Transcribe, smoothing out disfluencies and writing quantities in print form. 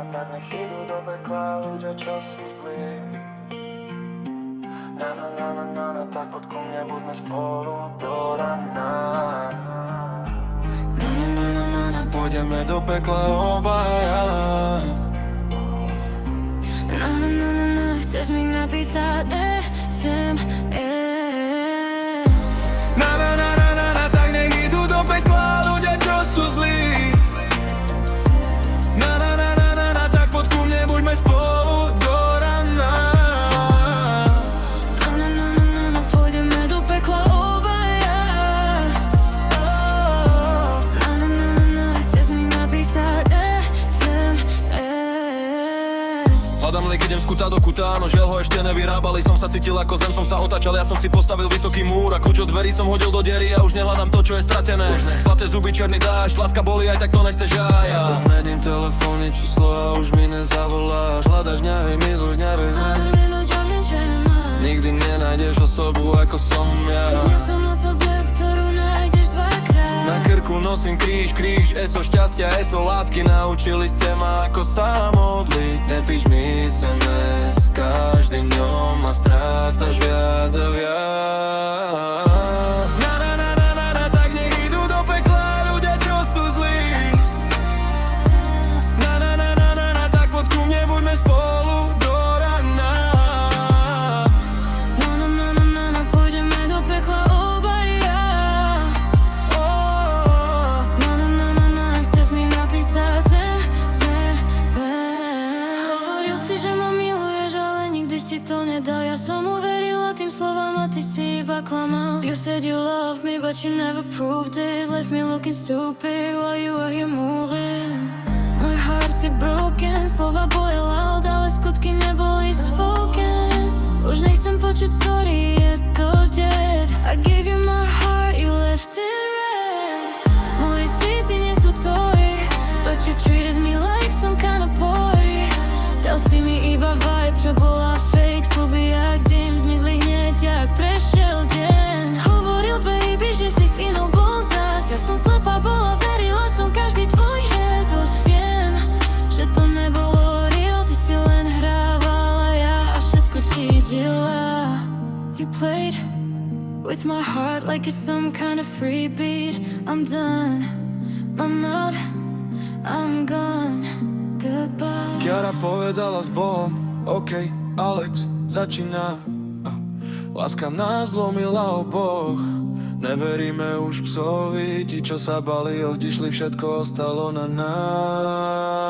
Tak nech idú do pekla ľudia, čo sú zlí. Tak poď ku mne, buďme spolu do rana. Pôjdeme do pekla obaja. Chceš mi napísať SMS. Tak nech idú do pekla ľudia, čo sú zlí. Tak poď ku mne, buďme spolu do rana. Pôjdeme do pekla obaja. Chceš mi napísať SMS. Hľadám liek, idem z kuta do kuta, no žiaľ ho ešte nevyrábali. Som sa cítil ako zem, som sa otáčal, ja som si postavil vysoký múr. A kľúč od dverí som hodil do diery a už nehľadám to, čo je stratené. Zlaté zuby, černý dážď, láska bolí, aj tak to nechceš aj ja. Zmením telefónne číslo a už mi nezavoláš. Hľadaš mňa, hej, miluj mňa, bez nikdy nenájdeš osobu ako som ja. Ja som osoba, ktorú nájdeš dvakrát. Na krku nosím kríž, eso šťastia, eso lásky. Naučili ste ma ako sa modliť. Nepíš mi SMS, každým dňom ma strácaš viac a viac. Tak nech idú do pekla ľudia, čo sú zlí. Tak poď ku mne, buďme spolu do rana. Pôjdeme do pekla obaja. Chceš mi napísať SMS. Hovoril si, že ma miluješ, ale nikdy si to nedal. Ja som uverila tým slovám a ty si iba klamal. You said you love me, but you never proved it. Left me looking stupid while you were here moving. Môj heart is broken, slova boli loud, ale skutky neboli spoken. Už nechcem počuť sorry, je to dead. I gave you my heart, you left it red. Moje city nie sú tvoje, but you treated me like some kind of boy. Dal si mi iba vibe, čo bola fake. Sľuby jak dym, zmizli hneď, jak prešiel deň. Hovoril baby, že si s inou bol zas. Ja som slepá bola, verila som každý tvoj hec. Už viem, že to nebolo real. Ty si len hrávala, ja a všetko čítila. You played with my heart like it's some kind of free beat. I'm done, I'm not, I'm gone. Goodbye. Kiara povedala s Bohom, OK, Alex, začína. Láska nás zlomila oboch. Neveríme už psovi, ti čo sa bali, odišli, všetko ostalo na nás.